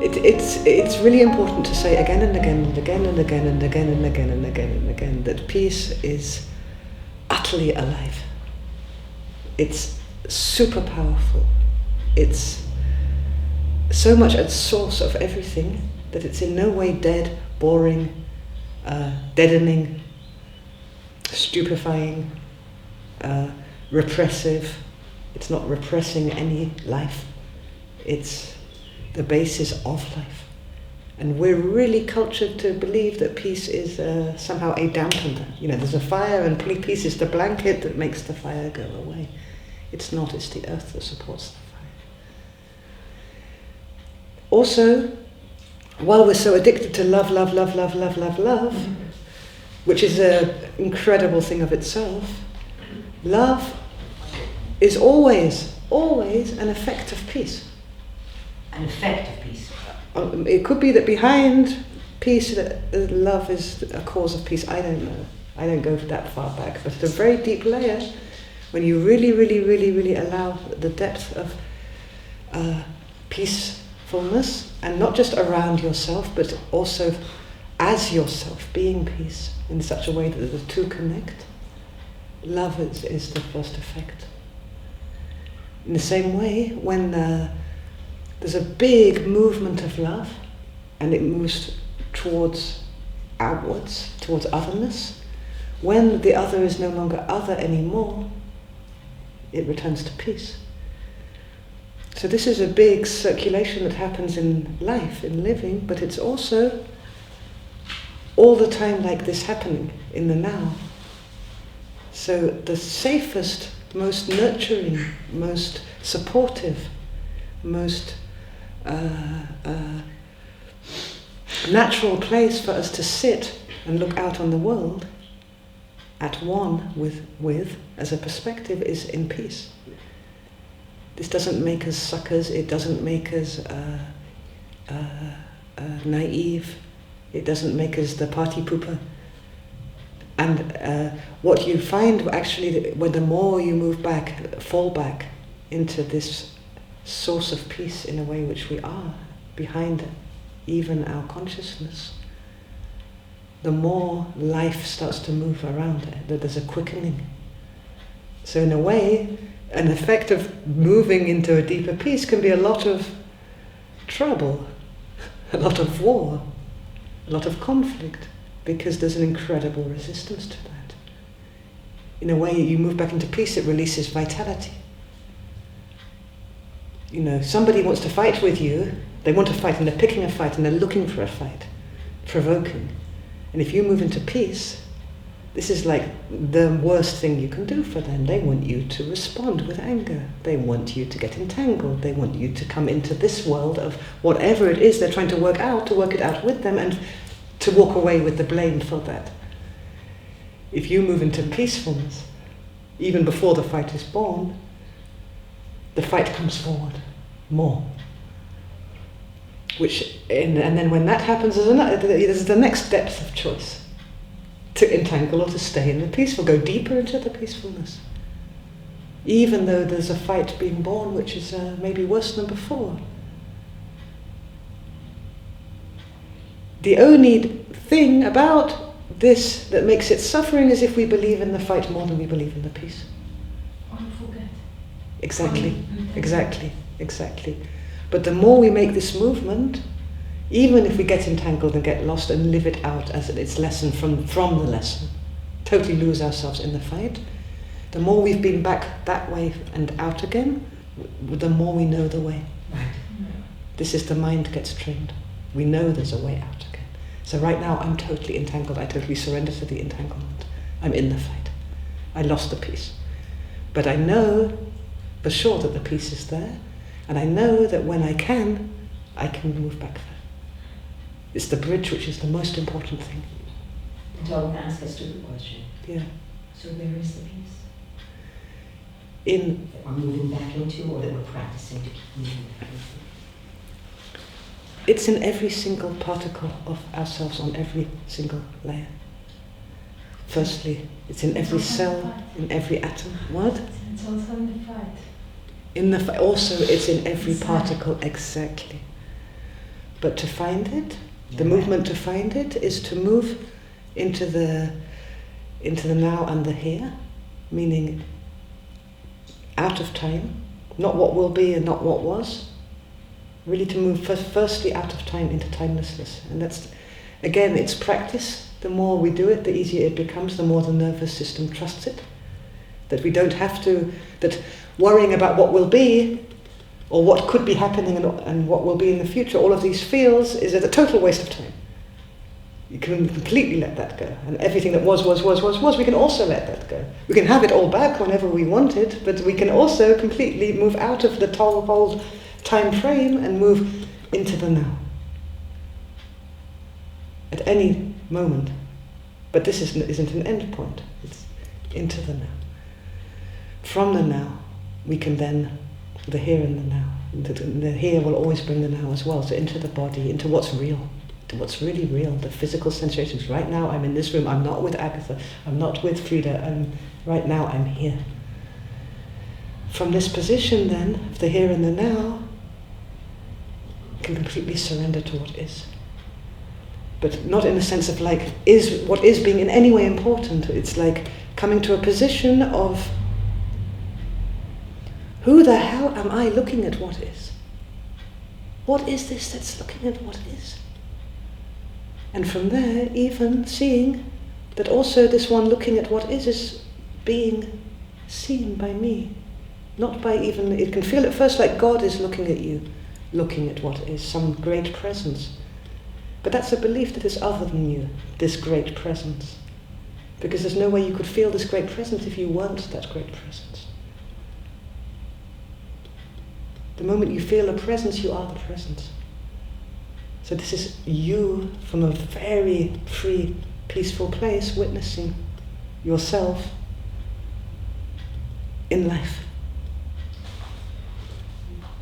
It's really important to say again and again and again and again and again and again and again and again that peace is utterly alive. It's super powerful. It's so much at source of everything that it's in no way dead, boring, deadening, stupefying, repressive. It's not repressing any life. It's the basis of life. And we're really cultured to believe that peace is somehow a dampener. You know, there's a fire and peace is the blanket that makes the fire go away. It's not, it's the earth that supports the fire. Also, while we're so addicted to love, which is an incredible thing of itself, love is always an effect of peace. An effect of peace. It could be that behind peace, love is a cause of peace. I don't know. I don't go that far back. But at a very deep layer, when you really allow the depth of peacefulness, and not just around yourself, but also as yourself, being peace in such a way that the two connect, love is the first effect. In the same way, when there's a big movement of love, and it moves towards outwards, towards otherness, when the other is no longer other anymore, it returns to peace. So this is a big circulation that happens in life, in living, but it's also all the time like this happening in the now. So the safest, most nurturing, most supportive, most natural place for us to sit and look out on the world at one with as a perspective is in peace. This doesn't make us suckers, it doesn't make us naive, it doesn't make us the party pooper. And what you find actually, when the more you move back, fall back into this source of peace in a way which we are, behind even our consciousness, the more life starts to move around it, that there's a quickening. So in a way, an effect of moving into a deeper peace can be a lot of trouble, a lot of war, a lot of conflict, because there's an incredible resistance to that. In a way, you move back into peace, it releases vitality. You know, somebody wants to fight with you, they want to fight and they're picking a fight and they're looking for a fight, provoking. And if you move into peace, this is like the worst thing you can do for them. They want you to respond with anger. They want you to get entangled. They want you to come into this world of whatever it is they're trying to work it out with them, and to walk away with the blame for that. If you move into peacefulness, even before the fight is born, the fight comes forward more. And then when that happens, there's the next depth of choice. To entangle or to stay in the peaceful, go deeper into the peacefulness. Even though there's a fight being born which is maybe worse than before. The only thing about this that makes it suffering is if we believe in the fight more than we believe in the peace. Or you forget. Exactly. But the more we make this movement, even if we get entangled and get lost and live it out as its lesson from the lesson, totally lose ourselves in the fight, the more we've been back that way and out again, the more we know the way. Right. This is the mind gets trained. We know there's a way out again. So right now I'm totally entangled. I totally surrender to the entanglement. I'm in the fight. I lost the peace. But I know for sure that the peace is there, and I know that when I can move back there. It's the bridge which is the most important thing. So I want to ask a stupid question. Yeah. So where is the peace? That we're moving back into, or that we're practicing to keep moving back into? It's in every single particle of ourselves, on every single layer. Firstly, it's in every cell, in every atom. What? It's also in the fight. Also, it's in every particle, exactly. But to find it, the movement to find it is to move into the now and the here, meaning out of time, not what will be and not what was. Really to move firstly out of time into timelessness. And that's, again, it's practice. The more we do it, the easier it becomes, the more the nervous system trusts it. That we don't have to, that worrying about what will be, or what could be happening and what will be in the future, all of these feels is a total waste of time. You can completely let that go. And everything that was, we can also let that go. We can have it all back whenever we want it, but we can also completely move out of the whole time frame and move into the now. At any moment. But this isn't an end point. It's into the now. From the now, we can then, the here and the now. The here will always bring the now as well. So into the body, into what's real. To what's really real, the physical sensations. Right now I'm in this room, I'm not with Agatha, I'm not with Frida, right now I'm here. From this position then, of the here and the now, you can completely surrender to what is. But not in the sense of like, is what is being in any way important. It's like coming to a position of, who the hell am I looking at what is? What is this that's looking at what is? And from there, even seeing that also this one looking at what is being seen by me. Not by even, it can feel at first like God is looking at you, looking at what is, some great presence. But that's a belief that is other than you, this great presence. Because there's no way you could feel this great presence if you weren't that great presence. The moment you feel a presence, you are the presence. So this is you from a very free, peaceful place, witnessing yourself in life.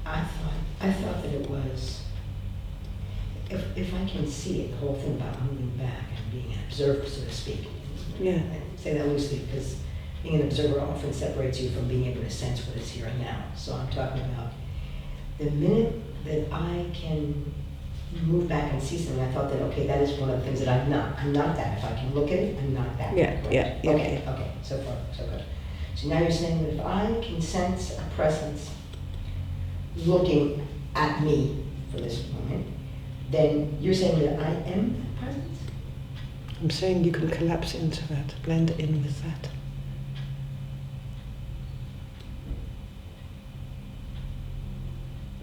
I thought that it was, if I can see it, the whole thing about moving back and being an observer, so to speak. Yeah. I say that loosely because being an observer often separates you from being able to sense what is here and now. So I'm talking about the minute that I can move back and see something, I thought that, okay, that is one of the things that I'm not. I'm not that. If I can look at it, I'm not that. Yeah. Okay, so far, so good. So now you're saying that if I can sense a presence looking at me for this moment, then you're saying that I am that presence? I'm saying you can collapse into that, blend in with that.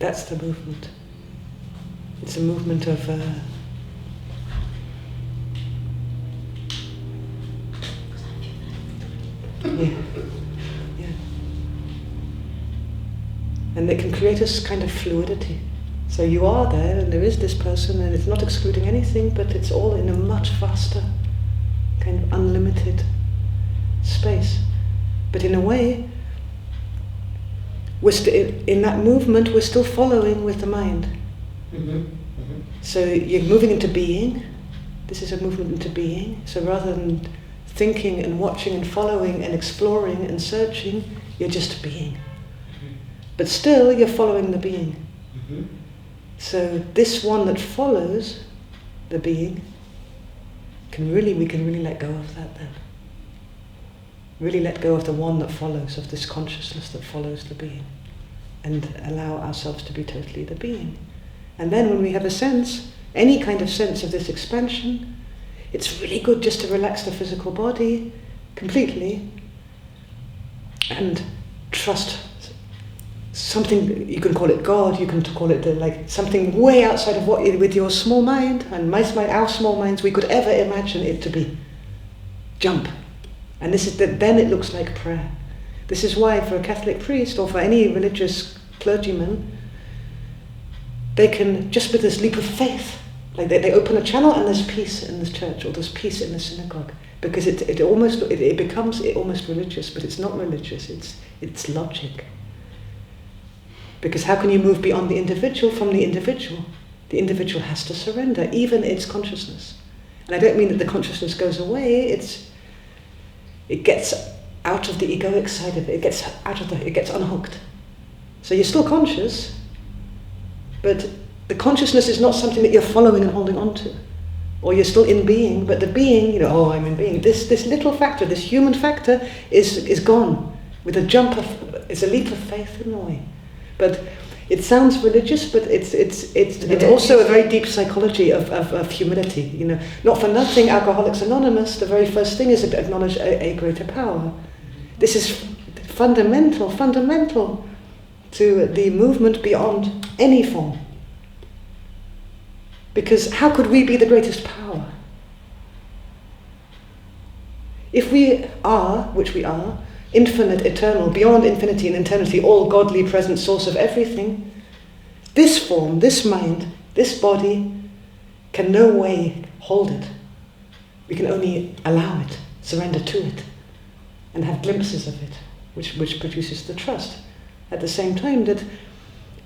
That's the movement. It's a movement of yeah. And it can create a kind of fluidity. So you are there, and there is this person, and it's not excluding anything, but it's all in a much vaster, kind of unlimited space. But in a way, in that movement, we're still following with the mind. Mm-hmm. Mm-hmm. So you're moving into being. This is a movement into being. So rather than thinking and watching and following and exploring and searching, you're just being. Mm-hmm. But still, you're following the being. Mm-hmm. So this one that follows the being, we can really let go of that then. Really let go of the one that follows, of this consciousness that follows the being, and allow ourselves to be totally the being. And then when we have a sense, any kind of sense of this expansion, it's really good just to relax the physical body completely and trust something. You can call it God, you can call it like something way outside of what with your small mind and our small minds we could ever imagine it to be. Jump. And this is then it looks like prayer. This is why for a Catholic priest or for any religious clergyman, they can, just with this leap of faith, like they open a channel and there's peace in the church or there's peace in the synagogue. Because it becomes almost religious, but it's not religious, it's logic. Because how can you move beyond the individual from the individual? The individual has to surrender, even its consciousness. And I don't mean that the consciousness goes away, it gets out of the egoic side of it, it gets unhooked. So you're still conscious, but the consciousness is not something that you're following and holding on to. Or you're still in being, but the being, oh, I'm in being. This little factor, this human factor is gone with a it's a leap of faith in a way. But it sounds religious, but it's also a very deep psychology of humility. Not for nothing, Alcoholics Anonymous, the very first thing is to acknowledge a greater power. This is fundamental to the movement beyond any form. Because how could we be the greatest power? If we are, which we are, infinite, eternal, beyond infinity and eternity, all godly present source of everything, this form, this mind, this body can no way hold it. We can only allow it, surrender to it, and have glimpses of it, which produces the trust. At the same time that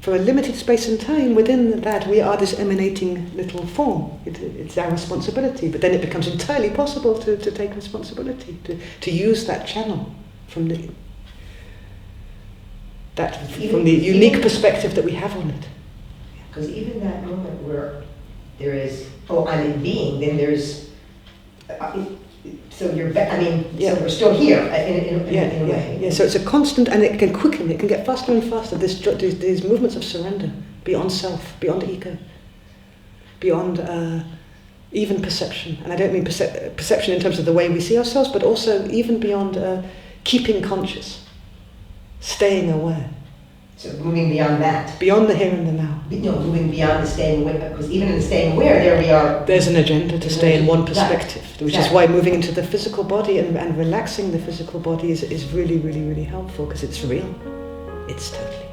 for a limited space and time, within that we are this emanating little form. It's our responsibility, but then it becomes entirely possible to take responsibility, to use that channel from the unique perspective that we have on it. Because even that moment where there is, I'm in being, then there's, so you're, so we're still here in a way. Yeah, so it's a constant, and it can quicken, it can get faster and faster, these movements of surrender, beyond self, beyond ego, beyond even perception. And I don't mean perception in terms of the way we see ourselves, but also even beyond keeping conscious, staying aware. So moving beyond that. Beyond the here and the now. No, moving beyond the staying aware, because even in the staying aware, there we are. There's an agenda to stay in one perspective, which is why moving into the physical body and relaxing the physical body is really, really, really helpful, because it's real. It's totally